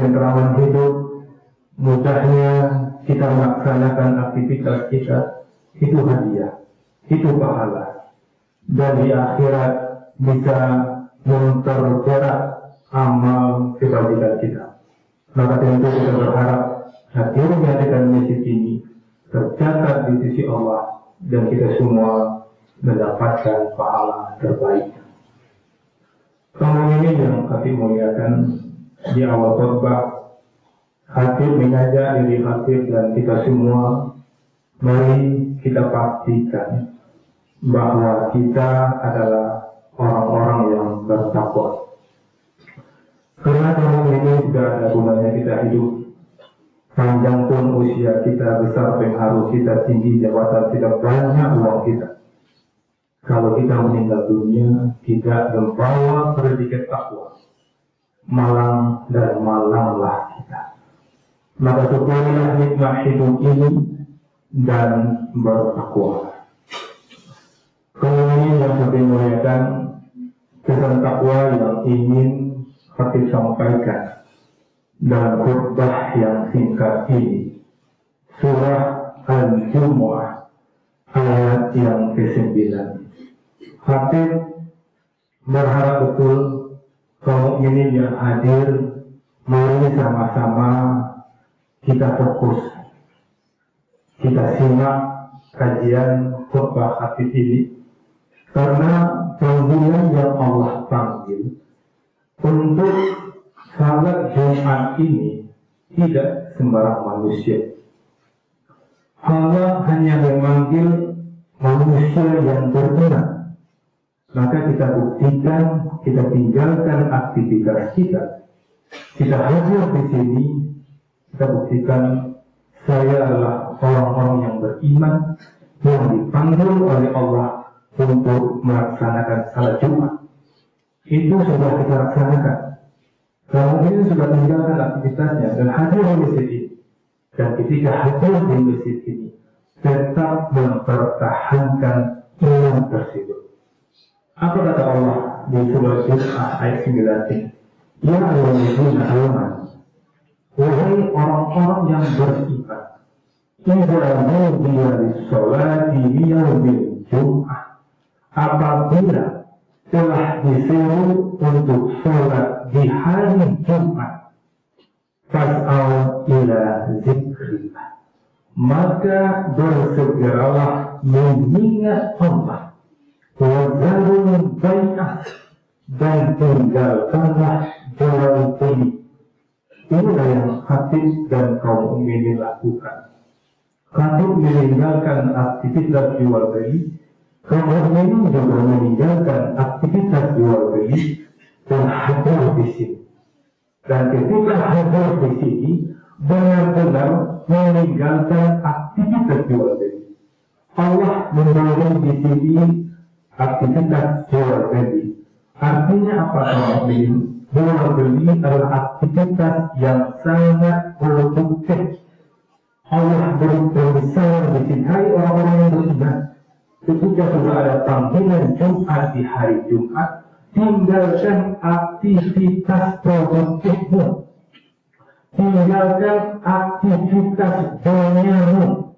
ketentraman hidup, mudahnya kita melaksanakan aktivitas kita, itu hadiah, itu pahala. Dan di akhirat bisa memperberat amal kebajikan kita. Maka tentu kita berharap hadirnya dengan masjid ini tercatat di sisi Allah dan kita semua mendapatkan pahala terbaik. Kemudian yang kami muliakan, di awal khutbah Khatib mengajak diri Khatib dan kita semua, mari kita pastikan bahwa kita adalah orang-orang yang bertakwa. Karena tahun ini tidak ada gunanya kita hidup, panjang pun usia kita, besar pengaruh kita, tinggi jabatan kita, banyak uang kita, kalau kita meninggal dunia tidak membawa predikat takwa, malang dan malanglah kita. Maka syukurilah nikmat hidup ini dan bertakwa. Kemudian yang lebih muliakan, pesan takwa yang ingin Khatib sampaikan dalam khutbah yang singkat ini, surah Al-Jumu'ah ayat yang ke-9. Khatib berharap betul kaum mukminin yang hadir, mari sama-sama kita fokus, kita simak kajian khutbah Khatib ini, karena panggilan yang Allah panggil untuk salat Jumat ini tidak sembarang manusia. Allah hanya memanggil manusia yang beriman. Maka kita buktikan, kita tinggalkan aktivitas kita. Kita hadir di sini, kita buktikan saya adalah orang-orang yang beriman yang dipanggil oleh Allah untuk melaksanakan salat Jumat. Itu sudah kita laksanakan. Kemudian sudah tinggalkan aktivitasnya dan hadir di masjid ini. Dan ketika hadir di masjid ini, tetap mempertahankan iman tersebut. Apa kata Allah di surah Al-Jumu'ah ayat 9? Ya ayyuhallazina amanu, wahai orang-orang yang beriman, idza nudiya lis-sholati yaumil jum'ah, apabila telah diseru untuk sholat di hari Jumat, fas'au ila zikrillah, maka bersegeralah mengingat Allah, wazarul bai'ah, dan tinggalkanlah jual beli. Inilah yang Khatib dan kaum mukminin lakukan. Khatib meninggalkan aktivitas jual beli, kaum mukminin juga meninggalkan aktivitas jual beli dan hadir di sini. Dan ketika hadir di sini, benar-benar meninggalkan aktivitas jual beli. Allah memberi di sini aktivitas jual beli. Artinya apa teman-teman? Jual beli adalah aktivitas yang sangat produktif. Allah berbesar di sini. Hai orang-orang yang beriman, ketika sudah ada panggilan Jumat di hari Jumat, tinggalkan aktivitas produktifmu, tinggalkan aktivitas duniamu.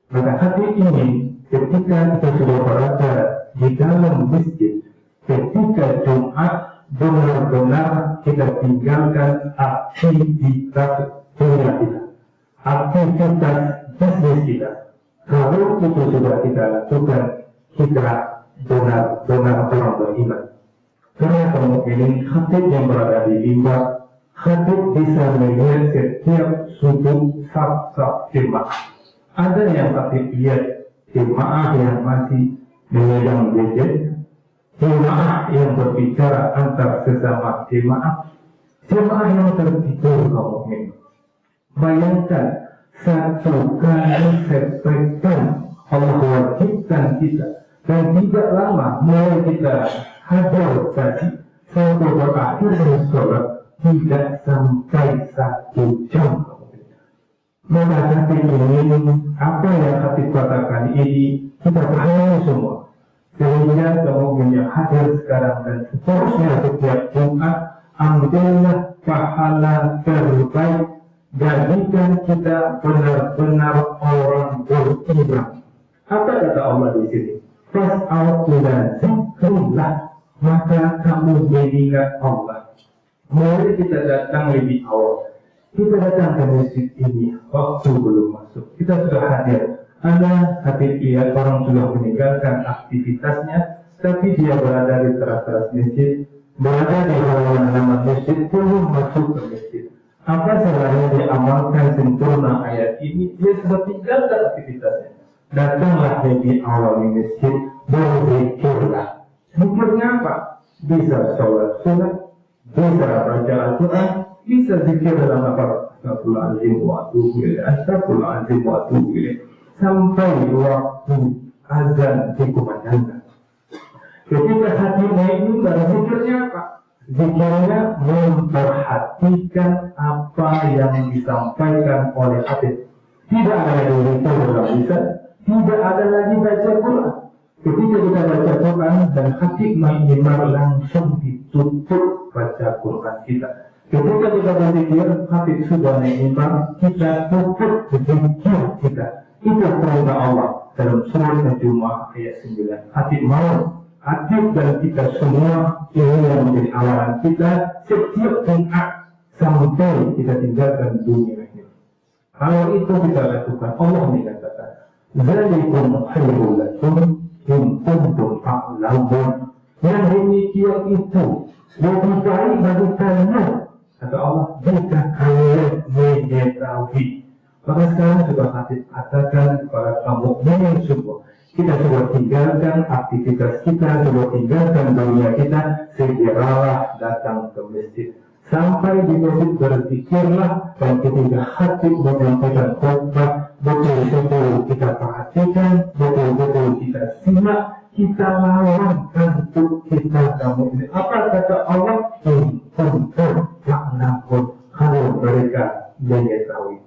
Maka hati ini ketika kita sudah berada di dalam masjid, ketika Jumat, benar-benar kita tinggalkan aktivitas dunia kita, aktivitas bisnis kita. Kalau itu sudah kita lakukan, kita benar-benar orang beriman. Karena kemungkinan Khatib yang berada di mimbar, Khatib bisa melihat setiap sudut saf-saf jemaah. Ada yang Khatib lihat jemaah yang masih memegang gadget, jemaah yang berbicara antar sesama jemaah, jemaah yang tertidur kaum mukmin. Bayangkan, satu kali sepekan Allah wajibkan kita, dan tidak lama mulai kita hadir tadi sampai berakhir dari sholat tidak sampai 1 jam. Maka Khatib ini, apa yang Khatib katakan ini kita pahami semua. Sehingga kemudian yang hadir sekarang dan seterusnya setiap Jumat, ambillah pahala terbaik. Jadikan kita benar-benar orang beriman. Apa kata Allah di sini? Fas'au ila zikrillah, maka kamu mengingat Allah. Mari kita datang lebih awal. Kita datang ke masjid ini waktu belum masuk. Kita sudah hadir. Anda hati lihat orang sudah meninggalkan aktivitasnya, tapi dia berada di teras-teras masjid, berada di halaman masjid, belum masuk ke masjid. Apa salahnya diamalkan sempurna ayat ini? Dia sudah tinggalkan aktivitasnya. Datanglah lebih awal di masjid, berzikirlah. Zikirnya apa? Bisa sholat sunat, bisa baca Al-Quran, bisa zikir dalam apa? Astagfirullahaladzim wa atubu ilaih, astagfirullahaladzim wa atubu ilaih, sampai waktu azan dikumandangkan. Ketika hatinya ini berzikirnya apa? Zikirnya memperhatikan apa yang disampaikan oleh hati. Tidak ada lagi zikir dalam lisan, tidak ada lagi baca Quran. Ketika kita baca Quran dan hati mengiman, langsung ditutup baca Quran kita. Ketika kita berzikir, hati sudah mengiman, kita tutup zikir kita. Itu perintah Allah dalam surat Al-Jumu'ah ayat 9. Hati mau aktif dan kita semua ini yang menjadi awalan kita setiap Jumat sampai kita tinggalkan dunia ini. Kalau itu kita lakukan, Allah mengatakan, "Dzalikum khairul lakum in kuntum ta'lamun." Yang demikian itu lebih baik bagi kalian, kata Allah, jika kalian mengetahui. Maka sekarang sudah katakan kepada kamu yang semua, kita sudah tinggalkan aktivitas kita, sudah tinggalkan dunia kita, segeralah datang ke masjid. Sampai di masjid berzikirlah, dan ketika hati menyampaikan khutbah, betul-betul kita perhatikan, betul-betul kita simak, kita lawan untuk kita kamu ini. Apa kata Allah? Untuk ta'lamun, kalau mereka mengetahui.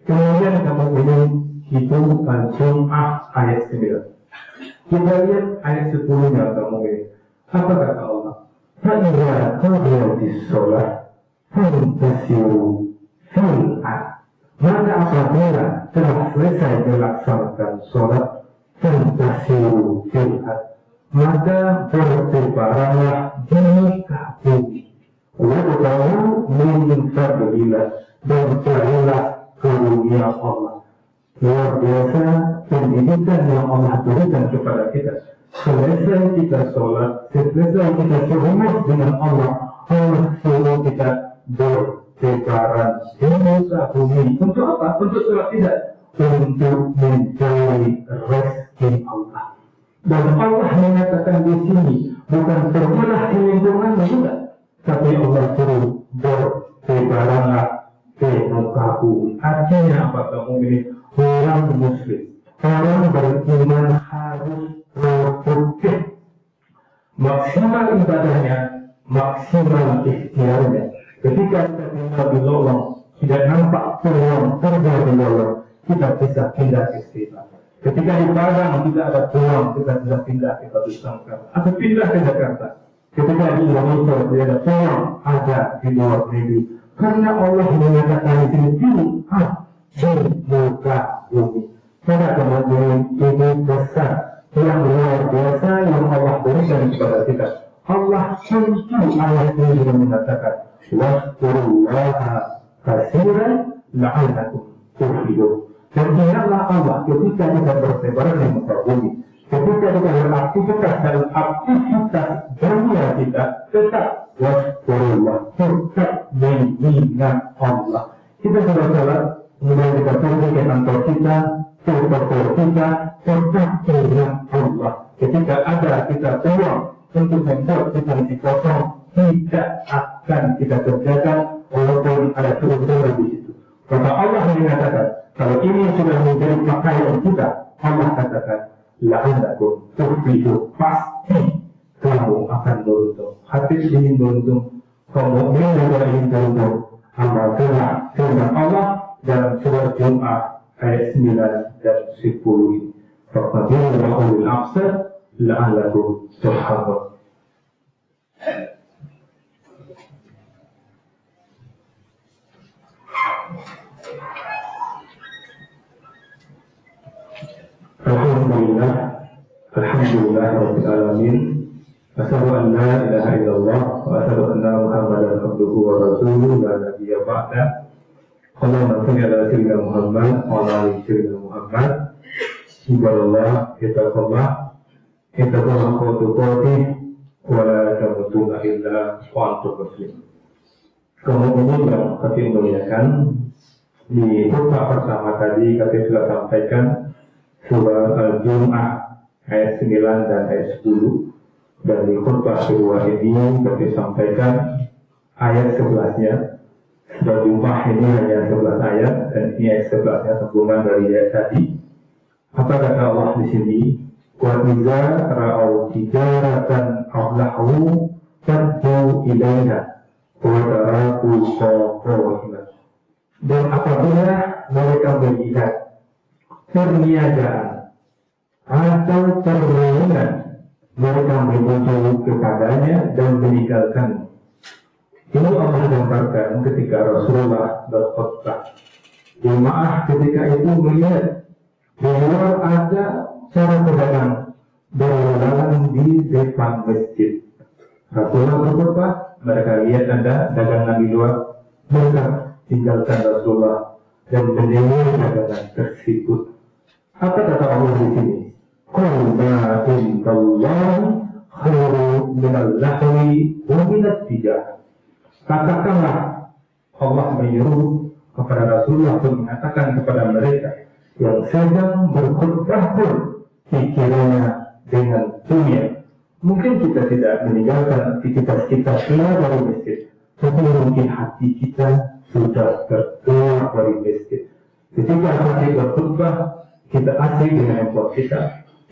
Kemudian kamu ini hitung Al-Jumu'ah ayat 9. Kita lihat ayat 10-nya kamu ini. Apa kata Allah? Fa'idha qadiyatis sholat fantasiru fil ard. Maka apabila telah selesai dilaksanakan sholat, fantasiru fil ard, maka bertebaranlah di muka bumi. Wa'udhahu min fadlillah, dan carilah karunia Allah. Luar biasa pendidikan yang Allah berikan kepada kita. Selesai kita sholat, selesai kita serumus dengan Allah, Allah suruh kita bertebaran di muka bumi. Untuk apa? Untuk sholat tidak, untuk mencari rezeki Allah. Dan Allah mengatakan di sini bukan pergilah di lingkungan juga, tapi Allah suruh bertebaranlah ke muka bumi. Artinya apa kamu ini? Orang muslim, orang beriman harus produktif, maksimal ibadahnya, maksimal ikhtiarnya. Ketika kita tinggal di lorong, tidak nampak peluang kerja di lorong, kita bisa pindah ke istilah. Ketika di Padang tidak ada peluang, kita bisa pindah ke Batu Sangkar atau pindah ke Jakarta. Ketika di Indonesia tidak ada peluang, ada di luar negeri. Karena Allah menyatakan di sini pilihan di muka bumi. Pada kemudian ini besar yang luar biasa yang Allah berikan kepada kita. Allah tentu ayat ini juga mengatakan, "Waskurullaha katsiran la'allakum tuflihun." Dan ingatlah Allah ketika kita bertebaran di muka bumi, ketika kita beraktivitas dalam aktivitas dunia kita, tetap waskurullah, tetap mengingat Allah. Kita sudah sholat, kemudian kita pergi ke kantor kita, ke toko kita, tetap ingat Allah. Ketika ada kita uang untuk membuat kita di kosong, tidak akan kita kerjakan walaupun ada turun-turun di situ. Kata Allah mengatakan, kalau ini sudah menjadi pakaian kita, Allah katakan, la'allakum tuflihun, pasti kamu akan beruntung. Hati ingin beruntung, kamu ingin beruntung. Amalkanlah firman Allah dalam surat Jumu'ah ayat 9 dan 10 ini. Faqadiru wa ulil absar la'allakum turhamun. Alhamdulillah Rabbil Alamin. Asyhadu an la ilaha illallah wa asyhadu anna Muhammadan abduhu wa rasuluhu la nabiyya ba'da. Allahumma shalli ala sayyidina Muhammad wa ala ali sayyidina Muhammad. Subhanallah, ittaqullah quwwatullahi wa la tamutunna illa wa antum muslimun. Kemudian yang kami muliakan, di khutbah pertama tadi kami sudah sampaikan surah Al-Jum'ah ayat 9 dan ayat 10, dan di khutbah kedua ini kami sampaikan ayat 11-nya. Surah Jum'ah ini hanya 11 ayat, dan ini ayat 11-nya sambungan dari ayat tadi. Apa kata Allah di sini? Wa idza ra'au tijaratan aw lahu faddu ilaiha wa taraku qawima. Dan apabila mereka melihat perniagaan atau permainan, mereka menuju kepadanya dan meninggalkan. Ini Allah gambarkan ketika Rasulullah berkhutbah. Jemaah ketika itu melihat di luar ada para pedagang berlalang di depan masjid. Rasulullah berkhutbah, mereka lihat ada dagangan di luar, mereka tinggalkan Rasulullah dan mendengar dagangan tersebut. Apa kata Allah di sini? Qul ma indallahi khairu minal lahwi wa minat tijarah. Katakanlah, Allah menyuruh kepada Rasulullah untuk mengatakan kepada mereka yang sedang berkhutbah pun pikirannya dengan dunia. Mungkin kita tidak meninggalkan aktivitas kita keluar dari masjid, tapi mungkin hati kita sudah keluar dari masjid. Ketika hati berkhutbah, kita asik dengan handphone kita.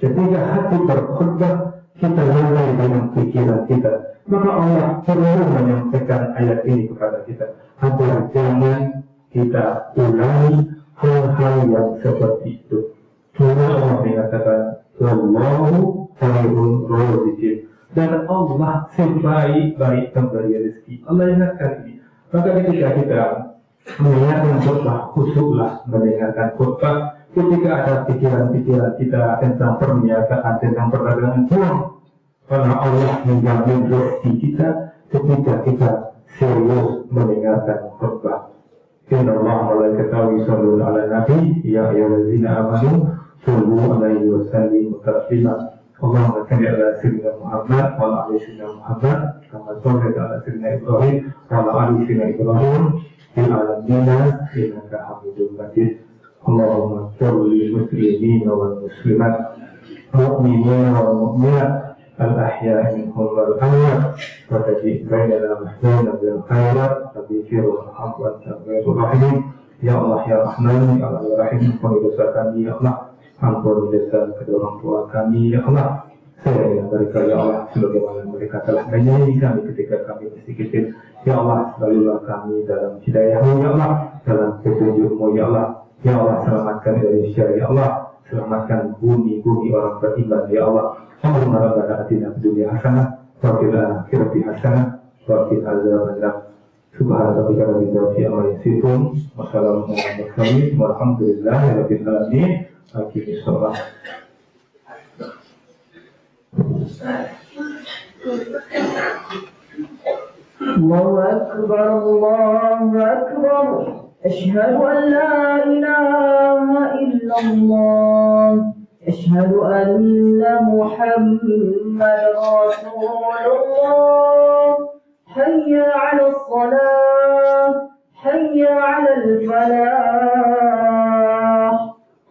Ketika hati berkhutbah, kita lalai dengan pikiran kita. Maka Allah perlu menyampaikan ayat ini kepada kita agar jangan kita ulangi hal-hal yang seperti itu. Karena Allah mengatakan Wallahu khairun raziqin, dan Allah sebaik-baik pemberi rezeki. Allah ingatkan ini. Maka ketika kita mendengarkan khutbah, khusyuklah mendengarkan khutbah. Ketika ada pikiran-pikiran kita tentang perniagaan, tentang perdagangan, karena Allah menjamin rezeki kita ketika kita serius mendengarkan khutbah. Inna Allah malaikatahu yusholluna ala nabi ya ayyuhallazina amanu shollu alaihi wa sallimu taslima. Allahumma shalli ala sayyidina Muhammad wa ala ali sayyidina Muhammad kama shallaita ala sayyidina Ibrahim wa ala ali sayyidina Ibrahim fil alamin innaka Hamidum Majid. Allahumma sholli muslimin wal muslimat mu'minin wal mu'minat al-ahya minhum wal amwat wa tajid bainana mahzuna bil khairat tabikir wa rahmat wa rahim. Ya Allah ya Rahman ya Allah ya Rahim, ampuni dosa kami ya Allah, ampuni dosa kedua orang tua kami ya Allah. Sayangi mereka ya Allah sebagaimana mereka telah menyayangi kami ketika kami masih kecil. Ya Allah, selalulah kami dalam hidayah-Mu ya Allah, dalam petunjuk-Mu ya Allah. Ya Allah, selamatkan Indonesia ya Allah, selamatkan bumi-bumi orang beriman ya Allah. Allahumma rabbana atina fid dunya hasanah wa fil akhirati hasanah wa qina adzabannar. Subhana rabbika rabbil izzati amma yasifun wa salamun alal mursalin walhamdulillahi rabbil alamin. Aqimis shalah. Allahu akbar, Allahu akbar. أشهد أن لا إله إلا الله. أشهد أن محمد رسول الله. حي على الصلاة، حي على الفلاح.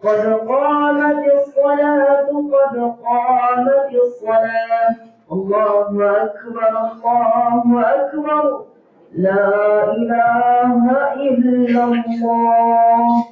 قد قامت الصلاة، قد قامت الصلاة. الله أكبر، الله أكبر. لا إله إلا الله.